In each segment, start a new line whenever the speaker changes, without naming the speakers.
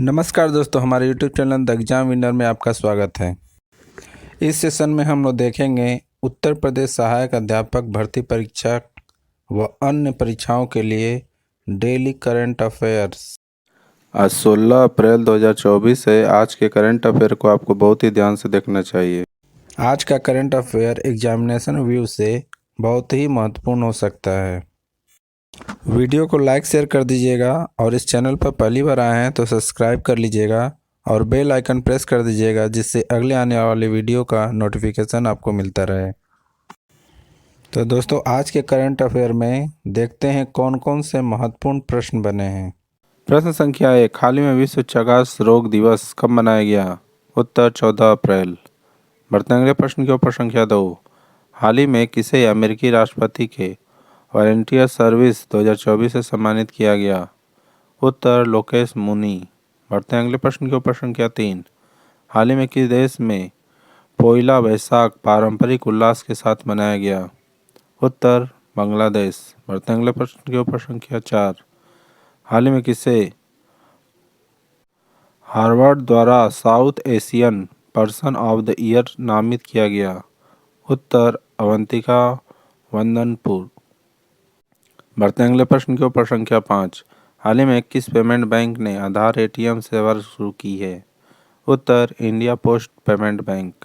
नमस्कार दोस्तों, हमारे YouTube channel the exam winner में आपका स्वागत है। इस सेशन में हम लोग देखेंगे उत्तर प्रदेश सहायक अध्यापक भर्ती परीक्षा व अन्य परीक्षाओं के लिए डेली करंट अफेयर्स।
आज 16 अप्रैल 2024 है। आज के करंट अफेयर को आपको बहुत ही ध्यान से देखना चाहिए।
आज का करंट अफेयर एग्जामिनेशन व्यू से बहुत ही महत्वपूर्ण हो सकता है। वीडियो को लाइक शेयर कर दीजिएगा और इस चैनल पर पहली बार आए हैं तो सब्सक्राइब कर लीजिएगा और बेल आइकन प्रेस कर दीजिएगा, जिससे अगले आने वाले वीडियो का नोटिफिकेशन आपको मिलता रहे। तो दोस्तों, आज के करंट अफेयर में देखते हैं कौन कौन से महत्वपूर्ण प्रश्न बने हैं।
प्रश्न संख्या 1, हाल ही में विश्व चगास रोग दिवस कब मनाया गया? उत्तर 14 अप्रैल। बढ़ते अगले प्रश्न के ऊपर संख्या 2, हाल ही में किसे अमेरिकी राष्ट्रपति के वॉलंटियर सर्विस 2024 से सम्मानित किया गया? उत्तर लोकेश मुनी। बढ़ते अगले प्रश्न के ऊपर संख्या 3, हाल ही में किस देश में पोइला बैसाख पारंपरिक उल्लास के साथ मनाया गया? उत्तर बांग्लादेश। बढ़ते अगले प्रश्न के ऊपर संख्या 4, हाल ही में किसे हार्वर्ड द्वारा south Asian person of the year नामित किया गया? उत्तर अवंतिका वंदनपुर। बढ़ते अगले प्रश्न के ऊपर संख्या 5, हाल ही में किस पेमेंट बैंक ने आधार एटीएम सेवा शुरू की है? उत्तर इंडिया पोस्ट पेमेंट बैंक।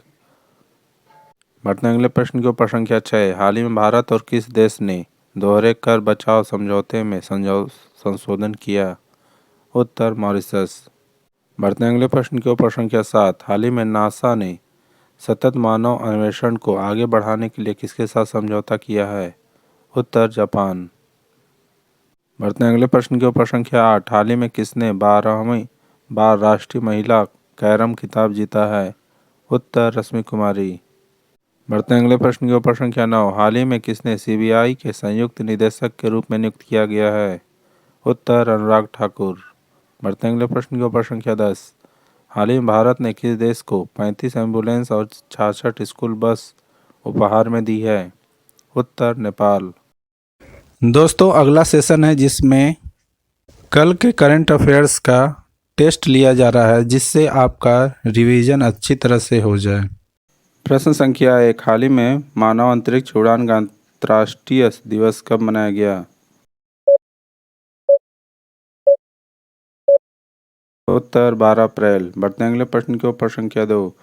बढ़ते अगले प्रश्न के ऊपर संख्या 6, हाल ही में भारत और किस देश ने दोहरे कर बचाव समझौते में संशोधन किया? उत्तर मॉरिशस। बढ़ते अगले प्रश्न के ऊपर संख्या 7, हाल ही में नासा ने सतत मानव अन्वेषण को आगे बढ़ाने के लिए किसके साथ समझौता किया है? उत्तर जापान। बढ़ते अगले प्रश्न के ऊपर संख्या 8, हाल ही में किसने 12वीं बार राष्ट्रीय महिला कैरम खिताब जीता है? उत्तर रश्मि कुमारी। बढ़ते अगले प्रश्न के ऊपर संख्या 9, हाल ही में किसने सीबीआई के संयुक्त निदेशक के रूप में नियुक्त किया गया है? उत्तर अनुराग ठाकुर। बढ़ते अगले प्रश्न के ऊपर संख्या 10, हाल ही में भारत ने किस देश को 35 एम्बुलेंस और 66 स्कूल बस उपहार में दी है? उत्तर नेपाल।
दोस्तों, अगला सेशन है जिसमें कल के करंट अफेयर्स का टेस्ट लिया जा रहा है, जिससे आपका रिवीजन अच्छी तरह से हो जाए।
प्रश्न संख्या 1, हाल ही में मानव अंतरिक्ष उड़ान अंतर्राष्ट्रीय दिवस कब मनाया गया? उत्तर 12 अप्रैल। बढ़ते अगले प्रश्न के ऊपर संख्या 2,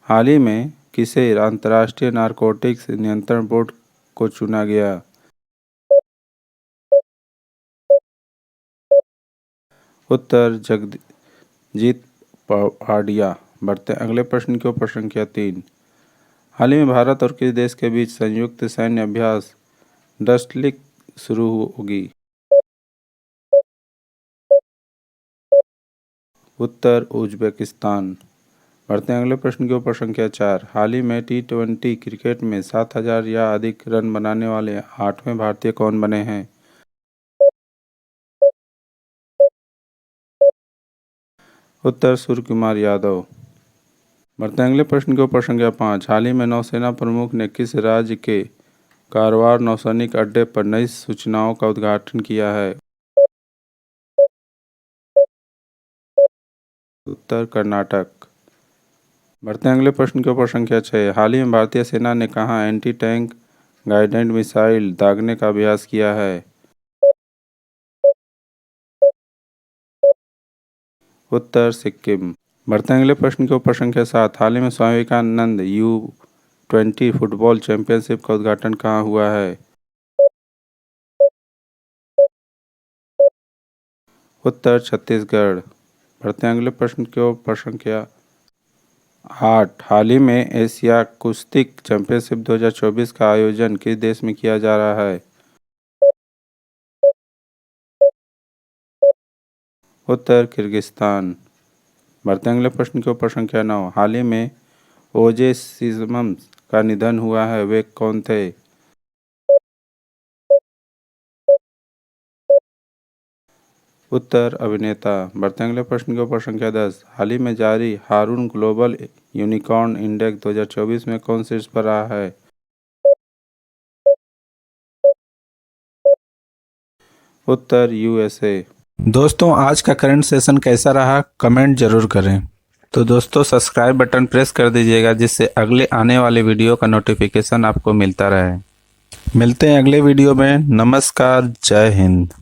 हाल ही में किसे अंतर्राष्ट्रीय नारकोटिक्स नियंत्रण बोर्ड को चुना गया? उत्तर जगजीत पहाड़िया। बढ़ते अगले प्रश्न के ऊपर संख्या 3, हाल ही में भारत और किस देश के बीच संयुक्त सैन्य अभ्यास डस्टलिक शुरू होगी? उत्तर उज्बेकिस्तान। बढ़ते अगले प्रश्न के ऊपर संख्या 4, हाल ही में T20 क्रिकेट में 7,000 या अधिक रन बनाने वाले 8वें भारतीय कौन बने हैं? उत्तर सूर्य कुमार यादव। बढ़ते अगले प्रश्न के ऊपर संख्या 5, हाल ही में नौसेना प्रमुख ने किस राज्य के कारवार नौसैनिक अड्डे पर नई सूचनाओं का उद्घाटन किया है? उत्तर कर्नाटक। बढ़ते अगले प्रश्न के ऊपर संख्या 6, हाल ही में भारतीय सेना ने कहाँ एंटी टैंक गाइडेड मिसाइल दागने का अभ्यास किया है? उत्तर सिक्किम। बढ़ते अगले प्रश्न के ऊपर संख्या 7, हाल ही में Swami Vivekananda U20 football championship का उद्घाटन कहाँ हुआ है? उत्तर छत्तीसगढ़। बढ़ते अगले प्रश्न के ऊपर संख्या 8, हाल ही में एशिया कुश्ती चैंपियनशिप 2024 का आयोजन किस देश में किया जा रहा है? उत्तर किर्गिस्तान। बढ़ते अगले प्रश्न के ऊपर संख्या 9, हाल ही में ओजे सिम्पसन का निधन हुआ है, वे कौन थे? उत्तर अभिनेता। बढ़ते अगले प्रश्न के ऊपर संख्या 10, हाल ही में जारी हारून ग्लोबल यूनिकॉर्न इंडेक्स 2024 में कौन शीर्ष पर रहा है? उत्तर USA।
दोस्तों आज का करंट सेशन कैसा रहा कमेंट जरूर करें। तो दोस्तों सब्सक्राइब बटन प्रेस कर दीजिएगा जिससे अगले आने वाले वीडियो का नोटिफिकेशन आपको मिलता रहे। मिलते हैं अगले वीडियो में। नमस्कार, जय हिंद।